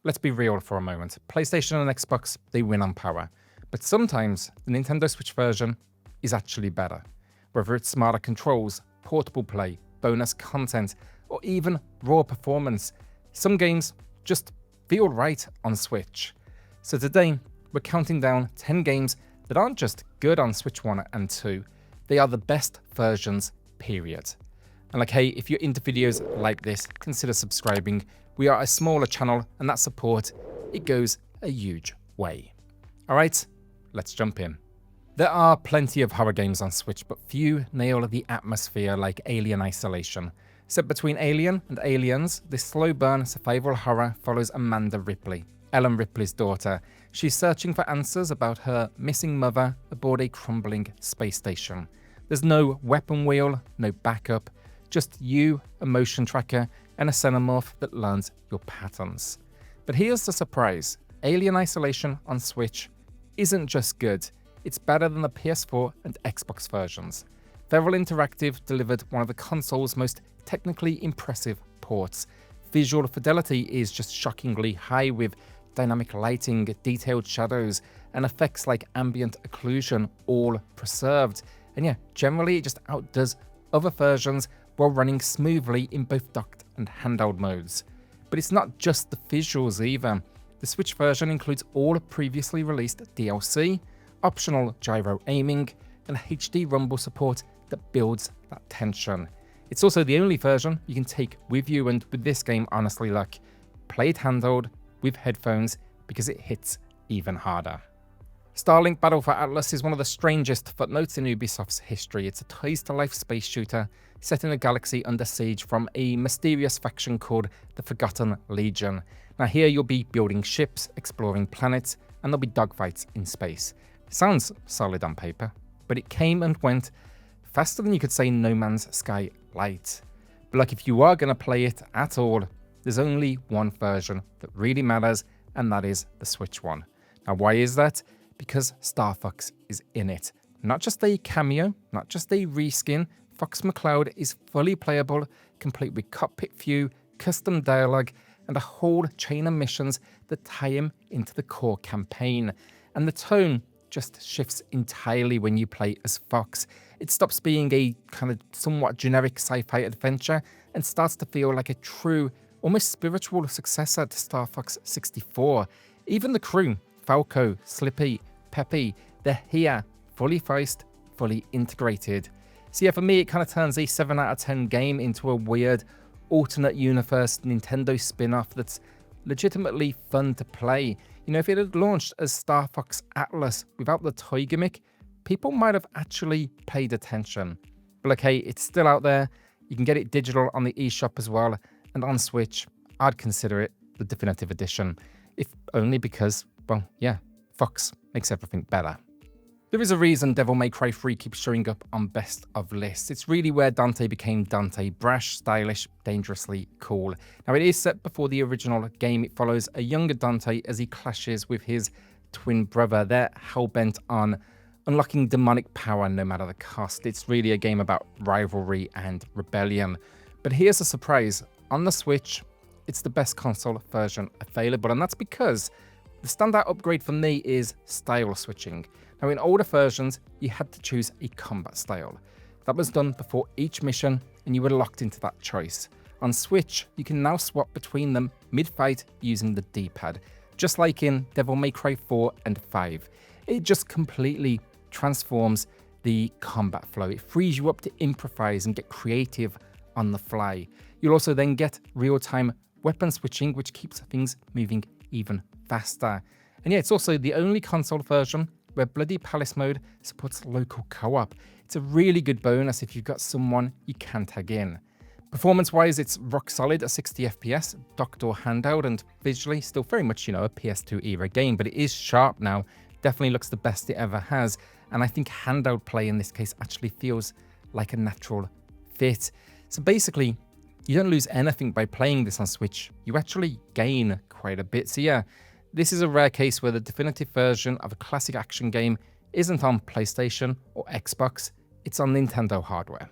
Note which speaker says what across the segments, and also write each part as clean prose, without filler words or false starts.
Speaker 1: let's be real for a moment. PlayStation and Xbox, they win on power. But sometimes the Nintendo Switch version is actually better. Whether it's smarter controls, portable play, bonus content, or even raw performance, some games just feel right on Switch. So today, we're counting down 10 games that aren't just good on Switch 1 and 2, they are the best versions, period. And like, hey, if you're into videos like this, consider subscribing. We are a smaller channel, and that support, it goes a huge way. Alright, let's jump in. There are plenty of horror games on Switch, but few nail the atmosphere like Alien Isolation. Set between Alien and Aliens, this slow burn survival horror follows Amanda Ripley, Ellen Ripley's daughter. She's searching for answers about her missing mother aboard a crumbling space station. There's no weapon wheel, no backup, just you, a motion tracker, and a xenomorph that learns your patterns. But here's the surprise. Alien Isolation on Switch isn't just good, it's better than the PS4 and Xbox versions. Feral Interactive delivered one of the console's most technically impressive ports. Visual fidelity is just shockingly high with dynamic lighting, detailed shadows, and effects like ambient occlusion all preserved. And yeah, generally it just outdoes other versions while running smoothly in both docked and handheld modes. But it's not just the visuals either. The Switch version includes all previously released DLC, optional gyro aiming, and HD rumble support that builds that tension. It's also the only version you can take with you, and with this game, honestly, look, play it handheld with headphones because it hits even harder. Starlink Battle for Atlas is one of the strangest footnotes in Ubisoft's history. It's a ties-to-life space shooter set in a galaxy under siege from a mysterious faction called the Forgotten Legion. Now here you'll be building ships, exploring planets, and there'll be dogfights in space. Sounds solid on paper, but it came and went faster than you could say No Man's Sky Light. But like, if you are going to play it at all, there's only one version that really matters, and that is the Switch one. Now why is that? Because Star Fox is in it. Not just a cameo, not just a reskin, Fox McCloud is fully playable, complete with cockpit view, custom dialogue, and a whole chain of missions that tie him into the core campaign. And the tone just shifts entirely when you play as Fox. It stops being a kind of somewhat generic sci-fi adventure and starts to feel like a true, almost spiritual successor to Star Fox 64. Even the crew, Falco, Slippy, Peppy, they're here, fully voiced, fully integrated. So yeah, for me, it kind of turns a 7 out of 10 game into a weird, alternate universe Nintendo spin-off that's legitimately fun to play. You know, if it had launched as Star Fox Atlas without the toy gimmick, people might have actually paid attention. But okay, it's still out there. You can get it digital on the eShop as well, and on Switch, I'd consider it the definitive edition, if only because, well, yeah, Fox makes everything better. There is a reason Devil May Cry 3 keeps showing up on best of lists. It's really where Dante became Dante, brash, stylish, dangerously cool. Now it is set before the original game. It follows a younger Dante as he clashes with his twin brother. They're hell-bent on unlocking demonic power no matter the cost. It's really a game about rivalry and rebellion. But here's a surprise. On the Switch, it's the best console version available, and that's because the standout upgrade for me is style switching. Now in older versions, you had to choose a combat style. That was done before each mission, and you were locked into that choice. On Switch, you can now swap between them mid-fight using the D-pad, just like in Devil May Cry 4 and 5. It just completely transforms the combat flow. It frees you up to improvise and get creative on the fly. You'll also then get real-time weapon switching, which keeps things moving even faster. And yeah, it's also the only console version where Bloody Palace mode supports local co-op. It's a really good bonus if you've got someone you can tag in. Performance-wise, it's rock solid at 60 FPS, docked or handheld, and visually still very much, a PS2 era game, but it is sharp now. Definitely looks the best it ever has, and I think handheld play in this case actually feels like a natural fit. So basically, you don't lose anything by playing this on Switch. You actually gain quite a bit. So yeah, this is a rare case where the definitive version of a classic action game isn't on PlayStation or Xbox, it's on Nintendo hardware.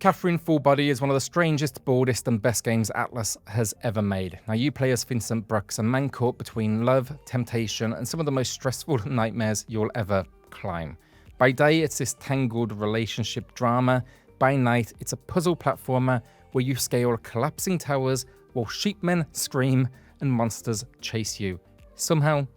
Speaker 1: Catherine Full Body is one of the strangest, boldest and best games Atlas has ever made. Now you play as Vincent Brooks, a man caught between love, temptation and some of the most stressful nightmares you'll ever climb. By day it's this tangled relationship drama, by night it's a puzzle platformer where you scale collapsing towers while sheepmen scream and monsters chase you. Somehow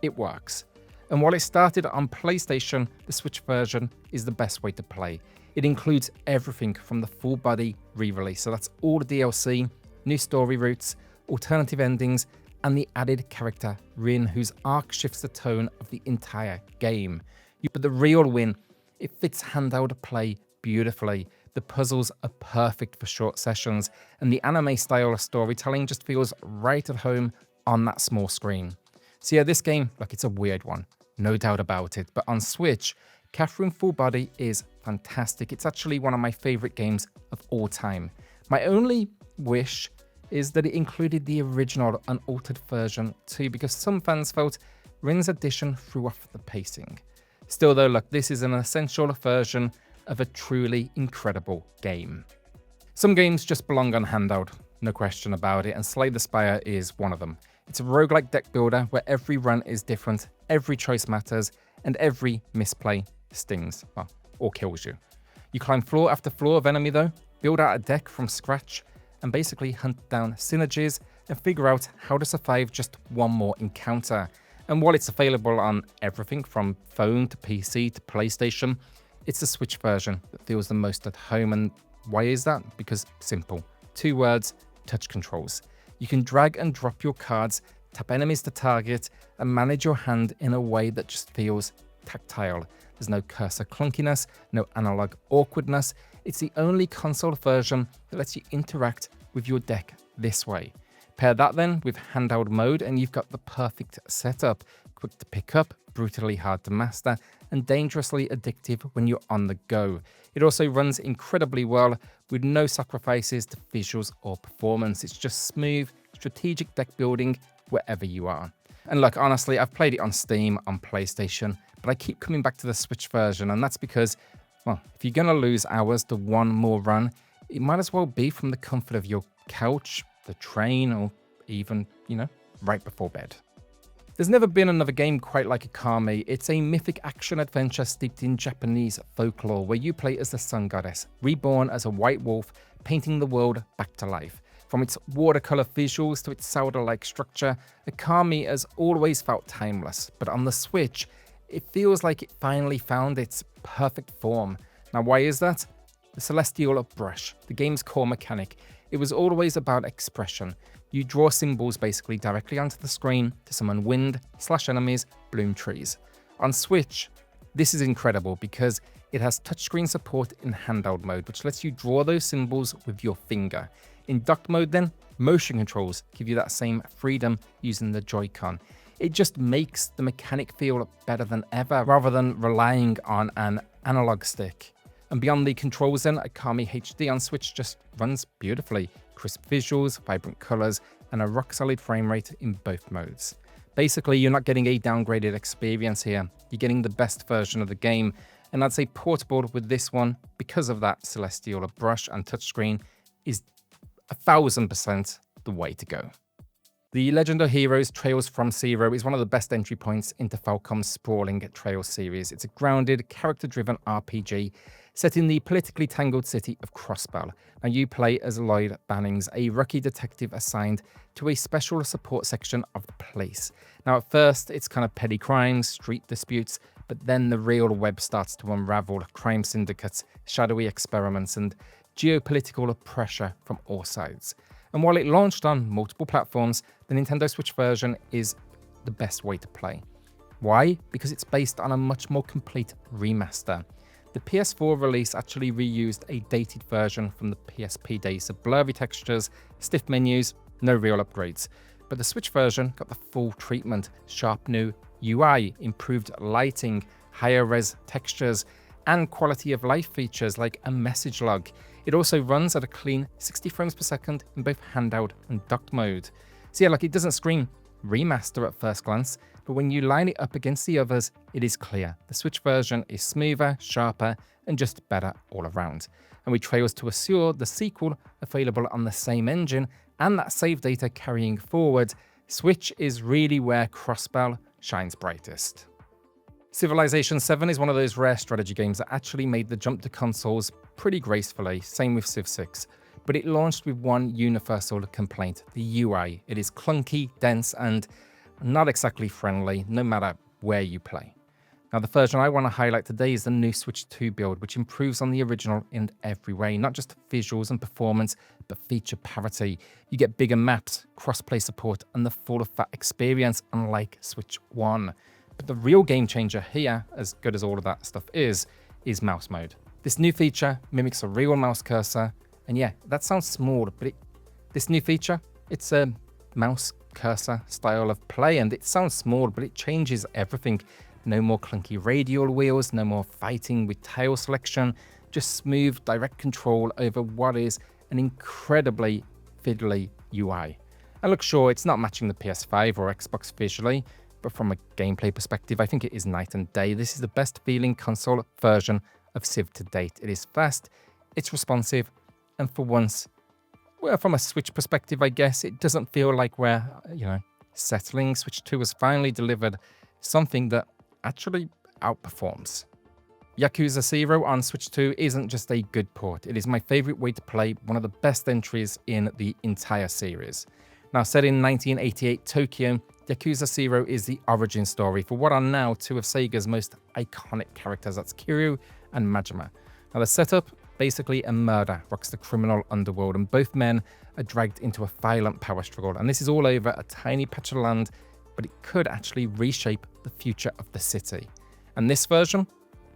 Speaker 1: it works. And while it started on PlayStation, the Switch version is the best way to play. It includes everything from the full body re-release, so that's all the DLC, new story routes, alternative endings, and the added character Rin, whose arc shifts the tone of the entire game. But the real win, it fits handheld play beautifully. The puzzles are perfect for short sessions, and the anime style of storytelling just feels right at home on that small screen. So yeah, this game, look, it's a weird one, no doubt about it, but on Switch, Catherine Full Body is fantastic. It's actually one of my favorite games of all time. My only wish is that it included the original unaltered version too, because some fans felt Rin's edition threw off the pacing. Still though, look, this is an essential version of a truly incredible game. Some games just belong on handheld, no question about it, and Slay the Spire is one of them. It's a roguelike deck builder where every run is different, every choice matters, and every misplay stings, well, or kills you. You climb floor after floor of enemy though, build out a deck from scratch, and basically hunt down synergies and figure out how to survive just one more encounter. And while it's available on everything from phone to PC to PlayStation, it's the Switch version that feels the most at home. And why is that? Because simple. 2 words, touch controls. You can drag and drop your cards, tap enemies to target, and manage your hand in a way that just feels tactile. There's no cursor clunkiness, no analog awkwardness. It's the only console version that lets you interact with your deck this way. Pair that then with handheld mode and you've got the perfect setup. Quick to pick up, brutally hard to master, and dangerously addictive when you're on the go. It also runs incredibly well with no sacrifices to visuals or performance. It's just smooth, strategic deck building wherever you are. And look, honestly, I've played it on Steam, on PlayStation, but I keep coming back to the Switch version, and that's because, well, if you're gonna lose hours to one more run, it might as well be from the comfort of your couch, the train, or even, right before bed. There's never been another game quite like Akame. It's a mythic action-adventure steeped in Japanese folklore where you play as the sun goddess, reborn as a white wolf, painting the world back to life. From its watercolor visuals to its Zelda-like structure, Akame has always felt timeless, but on the Switch, it feels like it finally found its perfect form. Now, why is that? The celestial brush, the game's core mechanic. It was always about expression. You draw symbols basically directly onto the screen to summon wind, slash enemies, bloom trees. On Switch, this is incredible because it has touchscreen support in handheld mode, which lets you draw those symbols with your finger. In docked mode then, motion controls give you that same freedom using the Joy-Con. It just makes the mechanic feel better than ever, rather than relying on an analog stick. And beyond the controls then, Akame HD on Switch just runs beautifully. Crisp visuals, vibrant colors, and a rock-solid frame rate in both modes. Basically, you're not getting a downgraded experience here. You're getting the best version of the game, and I'd say portable with this one, because of that celestial brush and touchscreen, is 1000% the way to go. The Legend of Heroes Trails from Zero is one of the best entry points into Falcom's sprawling Trails series. It's a grounded, character-driven RPG set in the politically tangled city of Crossbell. Now you play as Lloyd Bannings, a rookie detective assigned to a special support section of the police. Now at first, it's kind of petty crimes, street disputes, but then the real web starts to unravel: crime syndicates, shadowy experiments, and geopolitical pressure from all sides. And while it launched on multiple platforms, the Nintendo Switch version is the best way to play. Why? Because it's based on a much more complete remaster. The PS4 release actually reused a dated version from the PSP days, so blurry textures, stiff menus, no real upgrades. But the Switch version got the full treatment: sharp new UI, improved lighting, higher res textures, and quality of life features like a message log. It also runs at a clean 60 frames per second in both handheld and docked mode. So yeah, like, it doesn't scream remaster at first glance, but when you line it up against the others, it is clear. The Switch version is smoother, sharper, and just better all around. And with trails to assure the sequel available on the same engine and that save data carrying forward, Switch is really where Crossbell shines brightest. Civilization 7 is one of those rare strategy games that actually made the jump to consoles pretty gracefully, same with Civ 6. But it launched with one universal complaint, the UI. It is clunky, dense, and not exactly friendly, no matter where you play. Now, the version I want to highlight today is the new Switch 2 build, which improves on the original in every way, not just visuals and performance, but feature parity. You get bigger maps, cross-play support, and the full fat experience, unlike Switch 1. But the real game changer here, as good as all of that stuff is mouse mode. This new feature mimics a real mouse cursor, and yeah, that sounds small, but this new feature, it's a mouse cursor style of play, and it sounds small, but it changes everything. No more clunky radial wheels, no more fighting with tail selection, just smooth direct control over what is an incredibly fiddly UI. And look, sure, it's not matching the PS5 or Xbox visually, but from a gameplay perspective, I think it is night and day. This is the best feeling console version of Civ to date. It is fast, it's responsive, and for once, well, from a Switch perspective, I guess, it doesn't feel like we're, settling. Switch 2 has finally delivered something that actually outperforms. Yakuza 0 on Switch 2 isn't just a good port, it is my favorite way to play one of the best entries in the entire series. Now, set in 1988 Tokyo, Yakuza 0 is the origin story for what are now two of Sega's most iconic characters, that's Kiryu and Majima. Now, the setup, basically a murder rocks the criminal underworld, and both men are dragged into a violent power struggle, and this is all over a tiny patch of land, but it could actually reshape the future of the city. And this version,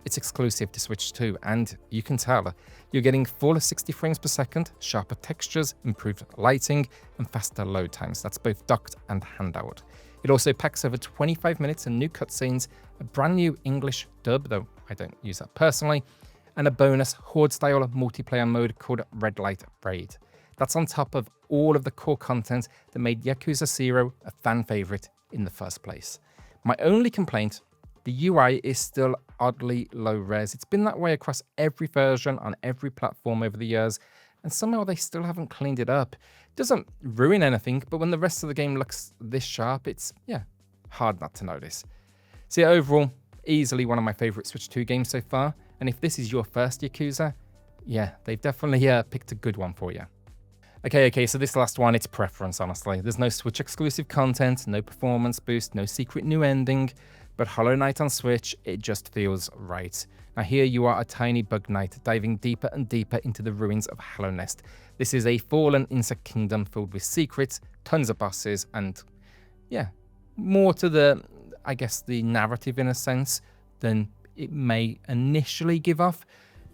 Speaker 1: it's exclusive to Switch 2, and you can tell you're getting full 60 frames per second, sharper textures, improved lighting, and faster load times. That's both docked and handheld. It also packs over 25 minutes and new cutscenes, a brand new English dub, though I don't use that personally, and a bonus Horde-style multiplayer mode called Red Light Raid. That's on top of all of the core content that made Yakuza 0 a fan favorite in the first place. My only complaint, the UI is still oddly low res. It's been that way across every version on every platform over the years, and somehow they still haven't cleaned it up. It doesn't ruin anything, but when the rest of the game looks this sharp, it's, hard not to notice. So yeah, overall, easily one of my favorite Switch 2 games so far, and if this is your first Yakuza, they've definitely picked a good one for you. Okay, so this last one, it's preference, honestly. There's no Switch exclusive content, no performance boost, no secret new ending, but Hollow Knight on Switch, it just feels right. Now here you are a tiny bug knight diving deeper and deeper into the ruins of Hollow Nest. This is a fallen insect kingdom filled with secrets, tons of bosses, and more to the narrative in a sense than it may initially give off.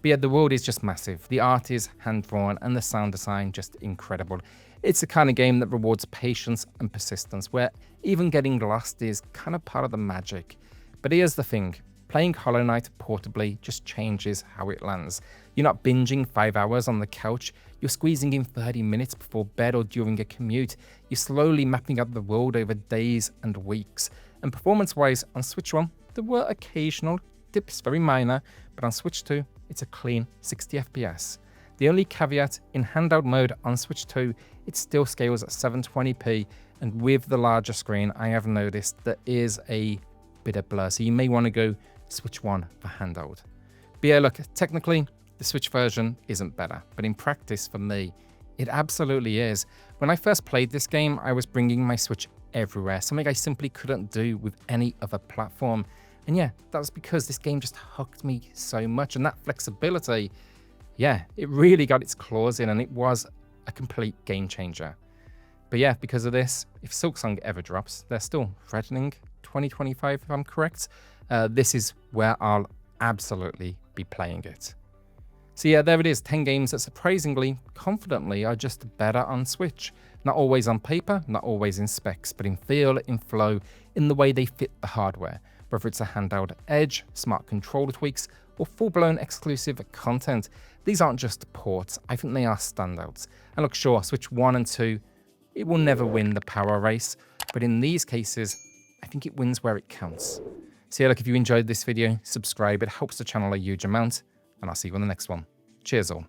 Speaker 1: But yeah, the world is just massive. The art is hand-drawn and the sound design just incredible. It's the kind of game that rewards patience and persistence, where even getting lost is kind of part of the magic. But here's the thing, playing Hollow Knight portably just changes how it lands. You're not binging 5 hours on the couch, you're squeezing in 30 minutes before bed or during a commute. You're slowly mapping out the world over days and weeks. And performance-wise, on Switch 1, there were occasional dips, very minor, but on Switch 2, it's a clean 60 FPS. The only caveat, in handheld mode on Switch 2, it still scales at 720p, and with the larger screen, I have noticed there is a bit of blur, so you may want to go Switch 1 for handheld. But yeah, look, technically, the Switch version isn't better, but in practice, for me, it absolutely is. When I first played this game, I was bringing my Switch everywhere, something I simply couldn't do with any other platform. And yeah, that's because this game just hooked me so much, and that flexibility, it really got its claws in, and it was a complete game changer. But yeah, because of this, if Silksong ever drops, they're still threatening 2025 if I'm correct, this is where I'll absolutely be playing it. So yeah, there it is, 10 games that surprisingly, confidently are just better on Switch. Not always on paper, not always in specs, but in feel, in flow, in the way they fit the hardware. Whether it's a handheld edge, smart controller tweaks, or full-blown exclusive content, these aren't just ports, I think they are standouts. And look, sure, Switch 1 and 2, it will never win the power race, But in these cases, I think it wins where it counts. So yeah, look, if you enjoyed this video, subscribe. It helps the channel a huge amount. And I'll see you on the next one. Cheers all.